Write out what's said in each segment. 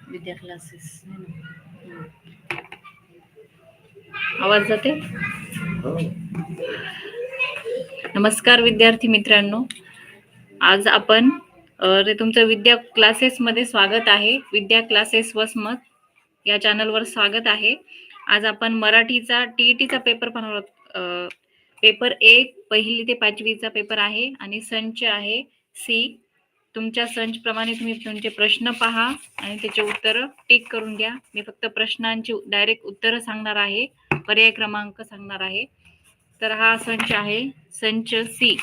विद्या classes आवाज जाते. नमस्कार विद्यार्थी मित्रांनो, आज आपण तुमचं विद्या क्लासेस मध्ये स्वागत आहे. विद्या क्लासेस वसमत या चॅनलवर स्वागत आहे. आज आपण मराठीचा टीईटीचा पेपर पाहणार आहोत. पेपर 1 पहिली ते 5वीचा पेपर आहे आणि संच आहे सी. तुमच्या संच प्रमाणे तुम्ही तुमचे प्रश्न पहा आणि त्याचे उत्तर टिक करून घ्या. मी फक्त प्रश्नांची डायरेक्ट उत्तरं सांगणार आहे, पर्याय क्रमांक सांगणार आहे. तर हा संच आहे संच सी.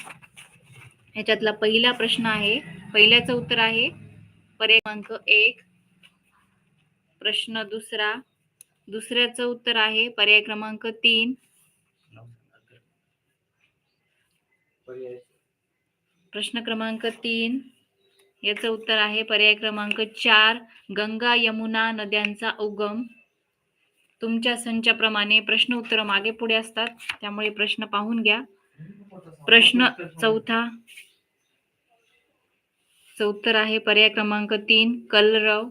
ह्याच्यातला पहिला प्रश्न आहे, पहिल्याचं उत्तर आहे पर्याय क्रमांक 1. प्रश्न दुसरा, दुसऱ्याचं उत्तर आहे पर्याय क्रमांक 3. प्रश्न क्रमांक 3 याचं उत्तर आहे पर्याय क्रमांक 4. गंगा यमुना नद्यांचा उगम. तुमच्या संचाप्रमाणे प्रश्न उत्तर मागे पुढे असतात, त्यामुळे प्रश्न पाहून घ्या. प्रश्न चौथा, उत्तर आहे पर्याय क्रमांक 3. कलरव.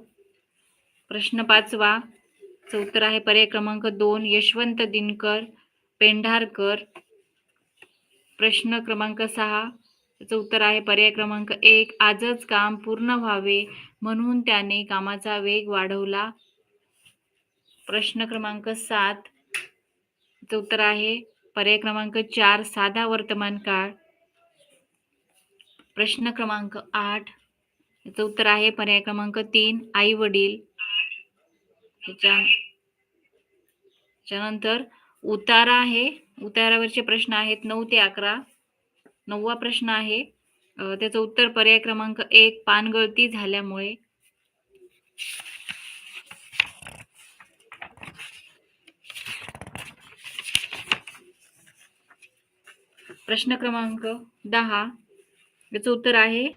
प्रश्न 5वा, उत्तर आहे पर्याय क्रमांक 2. यशवंत दिनकर पेंढारकर. प्रश्न क्रमांक 6, त्याचं उत्तर आहे पर्याय क्रमांक 1. आजच काम पूर्ण व्हावे म्हणून त्याने कामाचा वेग वाढवला. प्रश्न क्रमांक 7, त्याचं उत्तर आहे पर्याय क्रमांक 4. साधा वर्तमान काळ. प्रश्न क्रमांक 8, याचं उत्तर आहे पर्याय क्रमांक 3. आई वडील. त्याच्यानंतर उतारा आहे, उतारावरचे प्रश्न आहेत 9 ते 11. 9वा प्रश्न आहे, त्याचं उत्तर पर्याय क्रमांक 1. पानगळती झाल्यामुळे. प्रश्न क्रमांक 10, याचं उत्तर आहे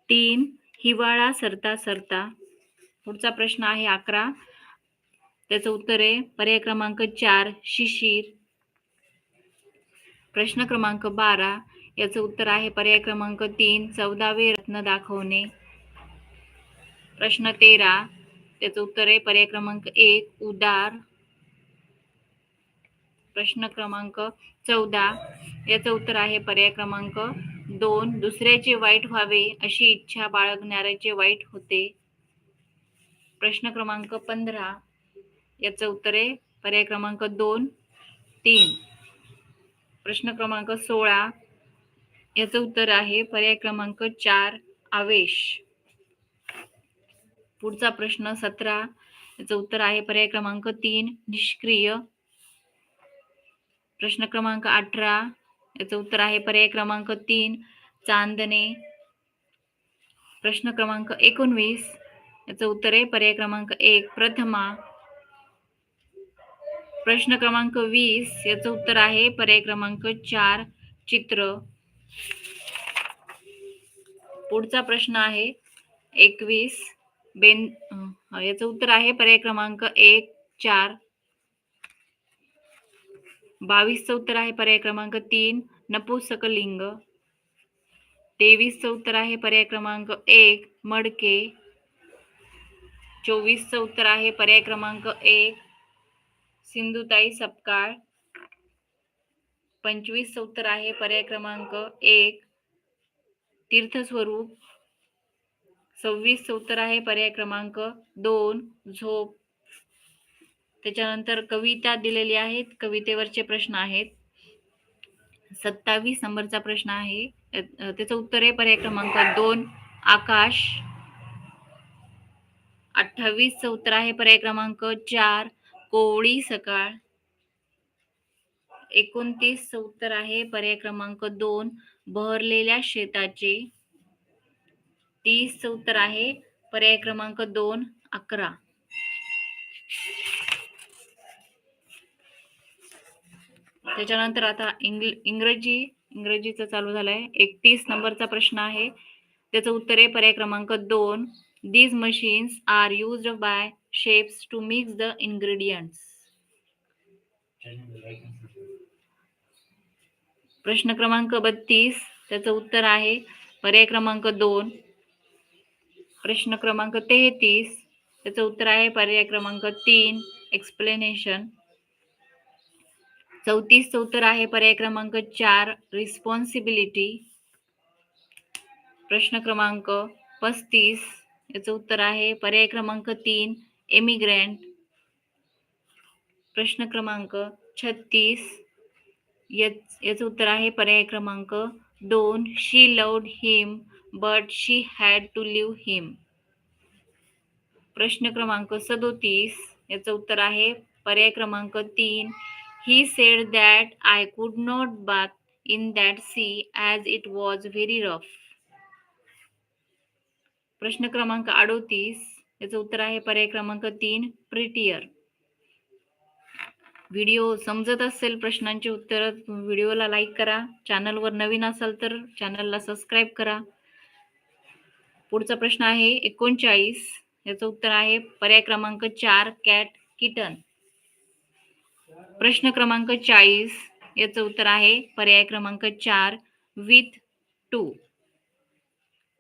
3. हिवाळा सरता सरता. पुढचा प्रश्न आहे 11, त्याचं उत्तर आहे पर्याय क्रमांक 4. शिशिर. प्रश्न क्रमांक 12, याचं उत्तर आहे पर्याय क्रमांक 3. 14वे रत्न दाखवणे. प्रश्न 13, त्याचं उत्तर आहे पर्याय क्रमांक 1. उदार. प्रश्न क्रमांक 14, याचं उत्तर आहे पर्याय क्रमांक 2. दुसऱ्याचे वाईट व्हावे अशी इच्छा बाळगणाऱ्याचे वाईट होते. प्रश्न क्रमांक 15, याचं उत्तर आहे पर्याय क्रमांक 2, 3. प्रश्न क्रमांक 16, याचं उत्तर आहे पर्याय क्रमांक 4. आवेश. पुढचा प्रश्न 17, याचं उत्तर आहे पर्याय क्रमांक 3. निष्क्रिय. प्रश्न क्रमांक 18, याचं उत्तर आहे पर्याय क्रमांक 3. चांदणे. प्रश्न क्रमांक 19, याचं उत्तर आहे पर्याय क्रमांक 1. प्रथमा. प्रश्न क्रमांक 20, याचं उत्तर आहे पर्याय क्रमांक 4. चित्र. पुढचा प्रश्न आहे 21, याचं उत्तर आहे पर्याय क्रमांक 1. 4. 22चं उत्तर आहे पर्याय क्रमांक 3. नपुंसकलिंग. 23चं उत्तर आहे पर्याय क्रमांक 1. मडके. 24चं उत्तर आहे पर्याय क्रमांक 1. सिंधुताई सपकाळ. 25चं उत्तर आहे पर्याय क्रमांक 1. तीर्थस्वरूप. 26चं उत्तर आहे पर्याय क्रमांक 2. झोप. त्याच्यानंतर कविता दिलेली आहेत, कवितेवरचे प्रश्न आहेत. 27 नंबरचा प्रश्न आहे, त्याचं उत्तर आहे पर्याय क्रमांक 2. आकाश. 28चं उत्तर आहे पर्याय क्रमांक 4. कोवळी सकाळ. 29चं उत्तर आहे पर्याय क्रमांक 2. बहरलेल्या शेताचे. 30चं उत्तर आहे पर्याय क्रमांक 2. 11. त्याच्यानंतर आता इंग्रजीचं चालू झालंय. 31 नंबरचा प्रश्न आहे, त्याचं उत्तर आहे पर्याय क्रमांक 2. These machines are used by chefs to mix the ingredients. प्रश्न क्रमांक 32, त्याचं उत्तर आहे पर्याय क्रमांक 2. प्रश्न क्रमांक 33, त्याचं उत्तर आहे पर्याय क्रमांक 3 एक्सप्लेनेशन. 34 चं उत्तर आहे पर्याय क्रमांक 4 रिस्पॉन्सिबिलिटी. प्रश्न क्रमांक 35, याचं उत्तर आहे पर्याय क्रमांक 3 एमिग्रंट. प्रश्न क्रमांक 36, याचं उत्तर आहे पर्याय क्रमांक 2 she loved him but she had to leave him. प्रश्न क्रमांक 37, याचं उत्तर आहे पर्याय क्रमांक 3 he said that I could not bath in that sea as it was very rough. प्रश्न क्रमांक 38, याचं उत्तर आहे पर्याय क्रमांक 3 प्रिटियर. व्हिडिओ समजत असेल प्रश्नांची उत्तर व्हिडिओला लाईक करा. चॅनलवर नवीन असाल तर चॅनलला सबस्क्राईब करा. पुढचा प्रश्न आहे 39, याचं उत्तर आहे पर्याय क्रमांक 4 कॅट किटन. प्रश्न क्रमांक 40, याचं उत्तर आहे पर्याय क्रमांक 4 विथ 2.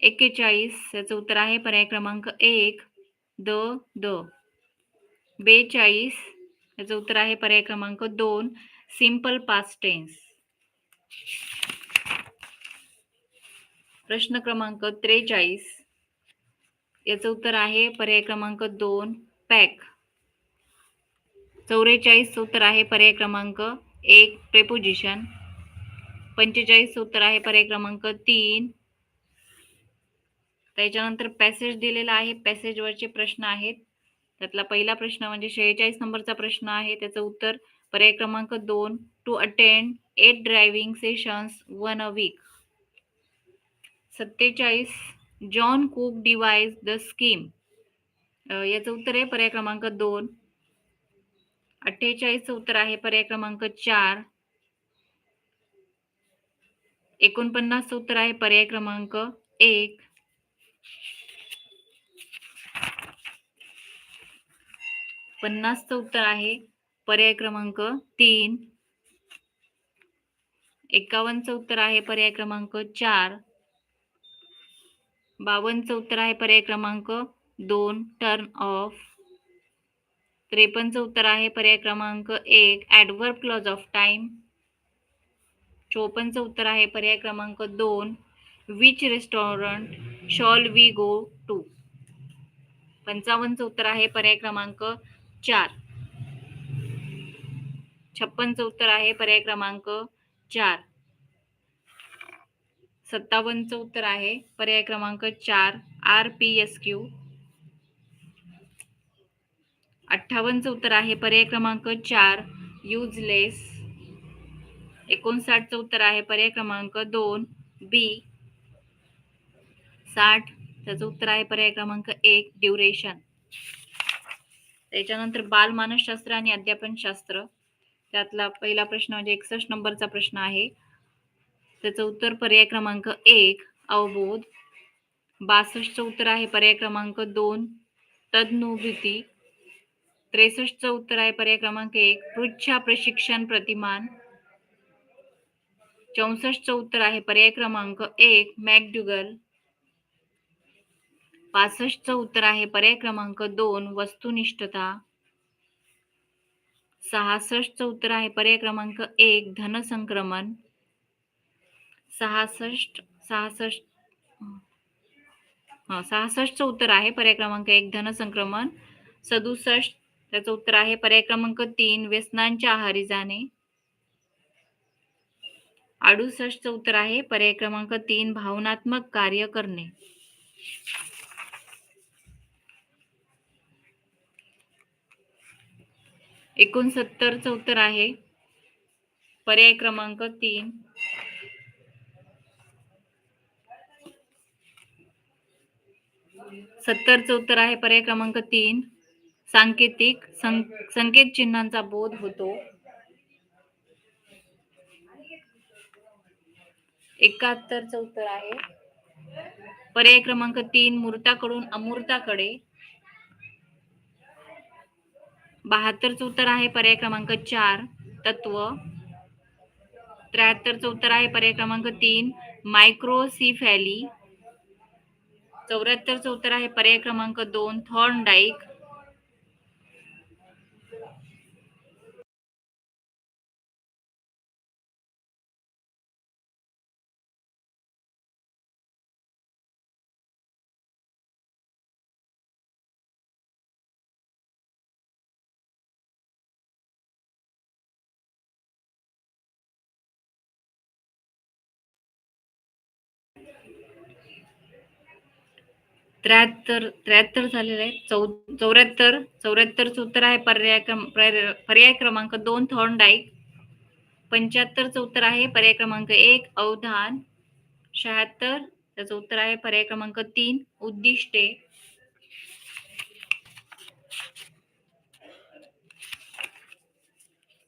41, याचं उत्तर आहे पर्याय क्रमांक 1 द. 42, याचं उत्तर आहे पर्याय क्रमांक 2 सिंपल पास्ट टेन्स. प्रश्न क्रमांक 43, याचं उत्तर आहे पर्याय क्रमांक 2 पॅक. 44 चं उत्तर आहे पर्याय क्रमांक 1 प्रेपोजिशन. 45 चं उत्तर आहे पर्याय क्रमांक 3. त्याच्यानंतर पॅसेज दिलेला आहे. पॅसेजवरचे प्रश्न आहेत. त्यातला पहिला प्रश्न म्हणजे 46 नंबरचा प्रश्न आहे. त्याचं उत्तर पर्याय क्रमांक 2 to attend 8 driving sessions 1 a week. 47 John Cook devise the scheme. याचं उत्तर आहे पर्याय क्रमांक 2. 48 चं उत्तर आहे पर्याय क्रमांक 4. 49 चं उत्तर आहे पर्याय क्रमांक 1. 50 चं उत्तर आहे पर्याय क्रमांक 3. 51 चं उत्तर आहे पर्याय क्रमांक 4. 52 चं उत्तर आहे पर्याय क्रमांक 2 टर्न ऑफ. 53 चं उत्तर आहे पर्याय क्रमांक 1 ॲडव्हर्ब क्लॉज ऑफ टाइम. 54 चं उत्तर आहे पर्याय क्रमांक 2 which restaurant shall we go to. 55 चं उत्तर आहे पर्याय क्रमांक 4. 56 चं उत्तर आहे पर्याय क्रमांक 4. 57 चं उत्तर आहे पर्याय क्रमांक 4 RPSQ. 58 चं उत्तर आहे पर्याय क्रमांक 4 युजलेस. 59 चं उत्तर आहे पर्याय क्रमांक 2 बी. 60 त्याचं उत्तर आहे पर्याय क्रमांक 1 ड्युरेशन. त्याच्यानंतर बालमानसशास्त्र आणि अध्यापनशास्त्र. त्यातला पहिला प्रश्न म्हणजे 61 नंबरचा प्रश्न आहे. त्याचं उत्तर पर्याय क्रमांक 1 अवबोध. 62 चं उत्तर आहे पर्याय क्रमांक 2 तदनुभूती. 63 चं उत्तर आहे पर्याय क्रमांक 1 पृच्छा प्रशिक्षण प्रतिमान. 64 चं उत्तर आहे पर्याय क्रमांक 1 मॅकडुगल. 65 चं उत्तर आहे पर्याय क्रमांक 2 वस्तुनिष्ठता. 66 चं उत्तर आहे पर्याय क्रमांक 1 धनसंक्रमण. 66 चं उत्तर आहे पर्याय क्रमांक 1 धनसंक्रमण. 67 त्याचं उत्तर आहे पर्याय क्रमांक 3 व्यसनांच्या आहारी जाणे. 68 चं उत्तर आहे पर्याय क्रमांक 3 भावनात्मक कार्य करणे. 69 चं उत्तर आहे पर्याय क्रमांक 3 70 चं उत्तर आहे पर्याय क्रमांक 3 सांकेतिक संकेत चिन्हांचा बोध होतो. 71 चं उत्तर आहे पर्याय क्रमांक 3 मूर्ताकडून अमूर्ताकडे. 72 चं उत्तर आहे पर्याय क्रमांक 4 तत्व. 73 चं उत्तर आहे पर्याय क्रमांक 3 मायक्रोसिफॅली. 74चं उत्तर आहे पर्याय क्रमांक 2 थॉर्नडाईक. त्र्याहत्तर झालेलं आहे. 74चं उत्तर आहे पर्याय क्रमांक 2 थॉर्नडाईक. 75चं उत्तर आहे पर्याय क्रमांक 1 अवधान. 76 त्याचं उत्तर आहे पर्याय क्रमांक 3 उद्दिष्टे.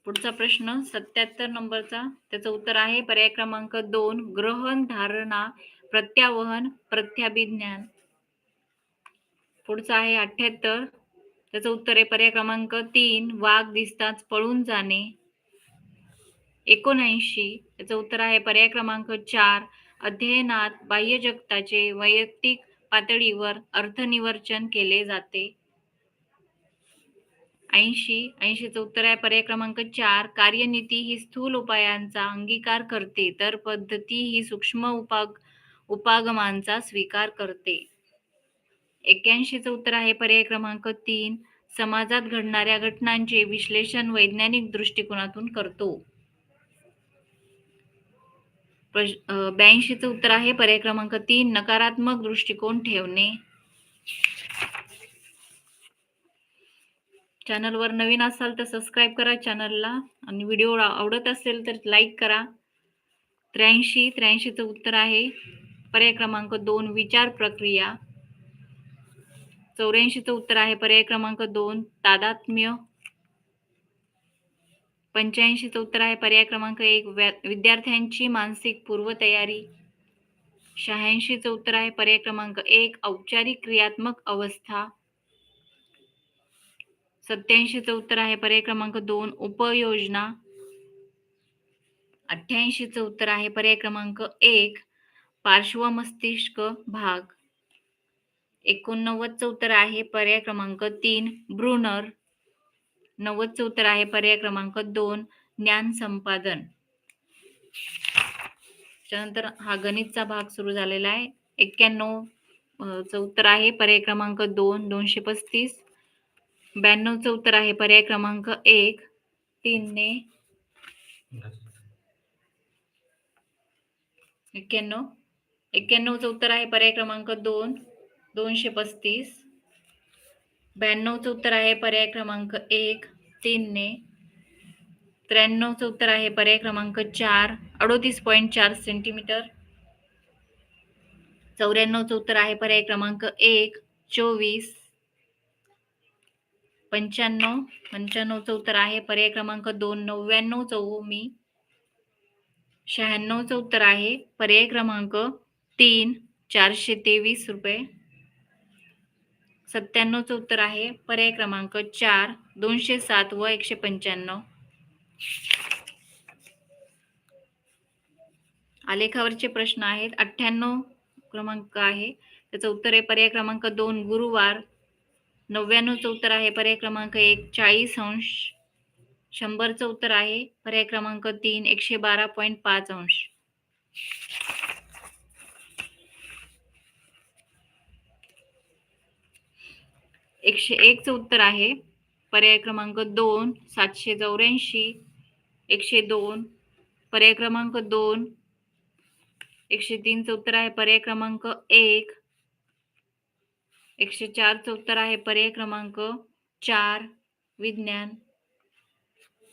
पुढचा प्रश्न 77 नंबरचा, त्याचं उत्तर आहे पर्याय क्रमांक 2 ग्रहण धारणा प्रत्यावहन प्रत्याभिज्ञान. पुढचा आहे 78, त्याचं उत्तर आहे पर्याय क्रमांक 3 वाघ दिसताच पळून जाणे. 79 त्याचं उत्तर आहे पर्याय क्रमांक 4 अध्ययनात बाह्य जगताचे वैयक्तिक पातळीवर अर्थनिवर्चन केले जाते. 80चं उत्तर आहे पर्याय क्रमांक 4 कार्यनीती ही स्थूल उपायांचा अंगीकार करते तर पद्धती ही सूक्ष्म उपागमांचा स्वीकार करते. 81चं उत्तर आहे पर्याय क्रमांक 3 समाजात घडणाऱ्या घटनांचे विश्लेषण वैज्ञानिक दृष्टिकोनातून करतो. 82चं उत्तर आहे पर्याय क्रमांक 3 नकारात्मक दृष्टिकोन ठेवणे. चॅनलवर नवीन असाल तर सबस्क्राईब करा चॅनलला आणि व्हिडिओ आवडत असेल तर लाईक करा. 83चं उत्तर आहे पर्याय क्रमांक 2 विचार प्रक्रिया. 84चं उत्तर आहे पर्याय क्रमांक 2 तादात्म्य. 85चं उत्तर आहे पर्याय क्रमांक 1 विद्यार्थ्यांची मानसिक पूर्वतयारी. 86चं उत्तर आहे पर्याय क्रमांक 1 औपचारिक क्रियात्मक अवस्था. 87चं उत्तर आहे पर्याय क्रमांक 2 उपयोजना. 88चं उत्तर आहे पर्याय क्रमांक 1 पार्श्वमस्तिष्क भाग. 89चं उत्तर आहे पर्याय क्रमांक 3 ब्रुनर. 90चं उत्तर आहे पर्याय क्रमांक 2 ज्ञान संपादन. त्यानंतर हा गणितचा भाग सुरू झालेला आहे. 91चं उत्तर आहे पर्याय क्रमांक 2 235. 92चं उत्तर आहे पर्याय क्रमांक 1 3 ने. 91चं उत्तर आहे पर्याय क्रमांक 2 235. 92चं उत्तर आहे पर्याय क्रमांक 1 3 ने. 93चं उत्तर आहे पर्याय क्रमांक 4 38.4 सेंटीमीटर. 94चं उत्तर आहे पर्याय क्रमांक 1 24. 95चं उत्तर आहे पर्याय क्रमांक 2 99 चौमी. 96चं उत्तर आहे पर्याय क्रमांक 3 423 रुपये. 97चं उत्तर आहे पर्याय क्रमांक 4 207 व 195. आलेखावरचे प्रश्न आहेत. 98 क्रमांक आहे त्याचं उत्तर आहे पर्याय क्रमांक 2 गुरुवार. 99चं उत्तर आहे पर्याय क्रमांक 1 40 अंश. 100चं उत्तर आहे पर्याय क्रमांक 3 112.5 अंश. एकशे 1चं उत्तर आहे पर्याय क्रमांक 2 784. 102 पर्याय क्रमांक 2. 103चं उत्तर आहे पर्याय क्रमांक 1. 104चं उत्तर आहे पर्याय क्रमांक 4 विज्ञान.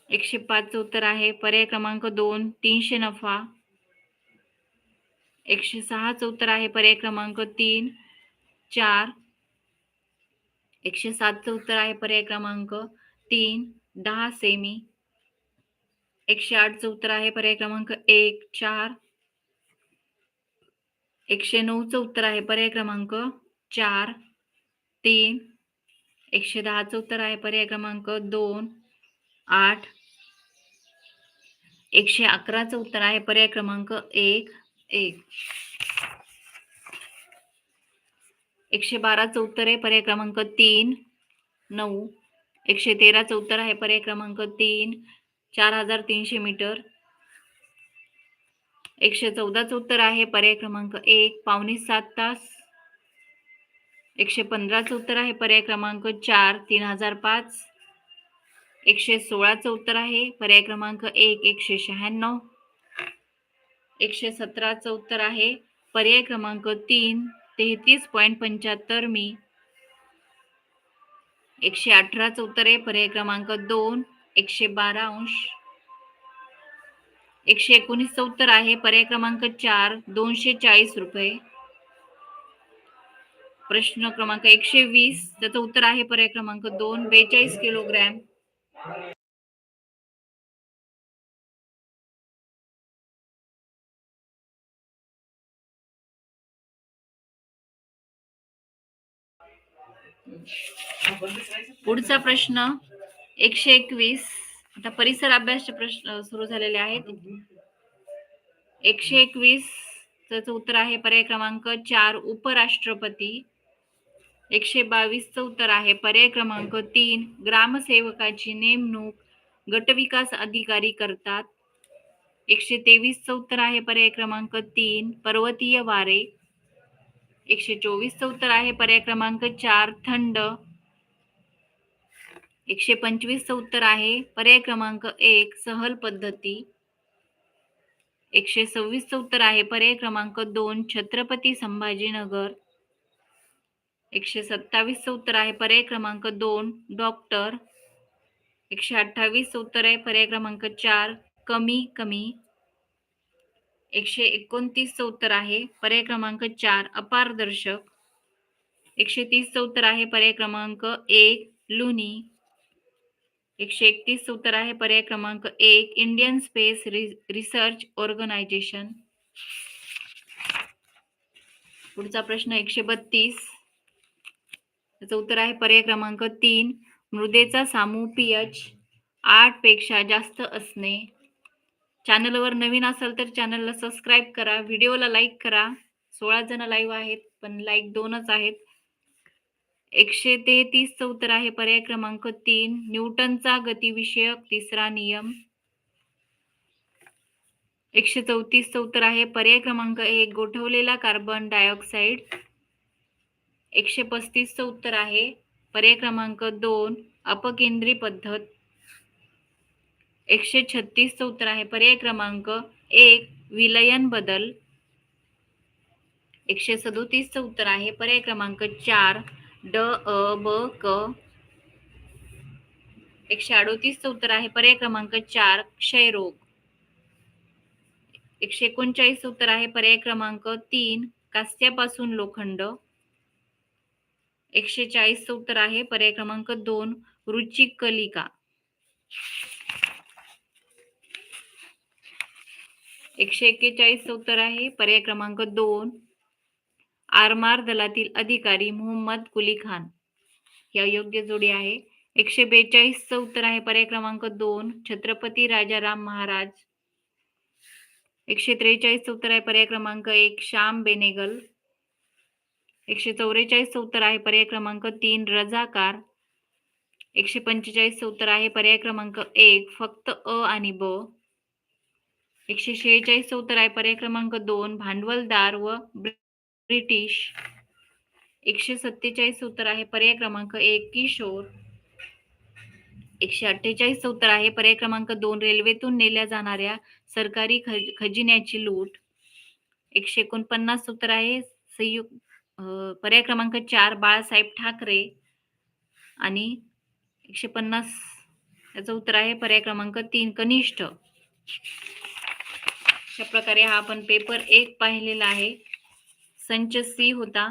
105चं उत्तर आहे पर्याय क्रमांक 2 300 नफा. 106चं उत्तर आहे पर्याय क्रमांक 3 4. 107चं उत्तर आहे पर्याय क्रमांक 3 10 सेमी. 108चं उत्तर आहे पर्याय क्रमांक 1 4. 109चं उत्तर आहे पर्याय क्रमांक 4 3. 110चं उत्तर आहे पर्याय क्रमांक 2 8. 111चं उत्तर आहे पर्याय क्रमांक 1 1. 112चं उत्तर आहे पर्याय क्रमांक 3. 9. 113चं उत्तर आहे पर्याय क्रमांक 3. 4300 मीटर. 114चं उत्तर आहे पर्याय क्रमांक 1. पावणे 7 तास. 115चं उत्तर आहे पर्याय क्रमांक 4. 3005. 116चं उत्तर आहे पर्याय क्रमांक 1. 196. 117चं उत्तर आहे पर्याय क्रमांक 3. 33.75 मी. 118चं उत्तर आहे पर्याय क्रमांक 2. 112 अंश. 119चं उत्तर आहे पर्याय क्रमांक 4. 240 रुपये. प्रश्न क्रमांक 120 त्याचं उत्तर आहे पर्याय क्रमांक 2. 42 किलोग्रॅम. पुढचा प्रश्न 121. आता परिसर अभ्यासचे प्रश्न सुरू झालेले आहेत. 121 त्याचं उत्तर आहे पर्याय क्रमांक 4. उपराष्ट्रपती. 122चं उत्तर आहे पर्याय क्रमांक 3. ग्रामसेवकाची नेमणूक गटविकास अधिकारी करतात. 123चं उत्तर आहे पर्याय क्रमांक 3. पर्वतीय वारे. 124चं उत्तर आहे पर्याय क्रमांक 4. थंड. 125चं उत्तर आहे पर्याय क्रमांक 1. सहल पद्धती. 126चं उत्तर आहे पर्याय क्रमांक 2. छत्रपती संभाजीनगर. 127चं उत्तर आहे पर्याय क्रमांक 2. डॉक्टर. 128चं उत्तर आहे पर्याय क्रमांक 4. कमी कमी. 129चं उत्तर आहे पर्याय क्रमांक 4. अपारदर्शक. 130चं उत्तर आहे पर्याय क्रमांक 1. लुनी. 131चं उत्तर आहे पर्याय क्रमांक 1. Indian Space Research Organisation. पुढचा प्रश्न 132. त्याचं उत्तर आहे पर्याय क्रमांक 3. मृदेचा सामू pH 8 पेक्षा जास्त असणे. चॅनलवर नवीन असाल तर चॅनलला सबस्क्राईब करा. व्हिडिओला लाईक करा. 16 जण लाईव्ह आहेत पण लाईक 2च आहेत. 133चं उत्तर आहे पर्याय क्रमांक 3. न्यूटनचा गतिविषयक तिसरा नियम. 134चं उत्तर आहे पर्याय क्रमांक 1. गोठवलेला कार्बन डायऑक्साईड. 135चं उत्तर आहे पर्याय क्रमांक 2. अपकेंद्री पद्धत. 136चं उत्तर आहे पर्याय क्रमांक 1. विलयन बदल. 137चं उत्तर आहे पर्याय क्रमांक 4. ड अ ब क. 138चं उत्तर आहे पर्याय क्रमांक 4. क्षयरोग. 139चं उत्तर आहे पर्याय क्रमांक 3. कास्यापासून लोखंड. 140चं उत्तर आहे पर्याय क्रमांक 2. रुचिकलिका. 141चं उत्तर आहे पर्याय क्रमांक 2. आरमार दलातील अधिकारी मोहम्मद कुली खान. या योग्य जोडी आहे. 142चं उत्तर आहे पर्याय क्रमांक 2. छत्रपती राजाराम महाराज. 143चं उत्तर आहे पर्याय क्रमांक 1. श्याम बेनेगल. 144चं उत्तर आहे पर्याय क्रमांक 3. रजाकार. 145चं उत्तर आहे पर्याय क्रमांक 1. फक्त अ आणि ब. 146चं उत्तर आहे पर्याय क्रमांक 2. भांडवलदार व ब्रिटिश. 147चं उत्तर आहे पर्याय क्रमांक 1. किशोर. 148चं उत्तर आहे पर्याय क्रमांक 2. रेल्वेतून नेल्या जाणाऱ्या सरकारी खजिन्याची लूट. 149 उत्तर आहे पर्याय क्रमांक 4. बाळासाहेब ठाकरे. आणि 150 याचं उत्तर आहे पर्याय क्रमांक 3. कनिष्ठ. अशा प्रकारे हा आपण पेपर 1 पाहिलेला आहे. संच C होता.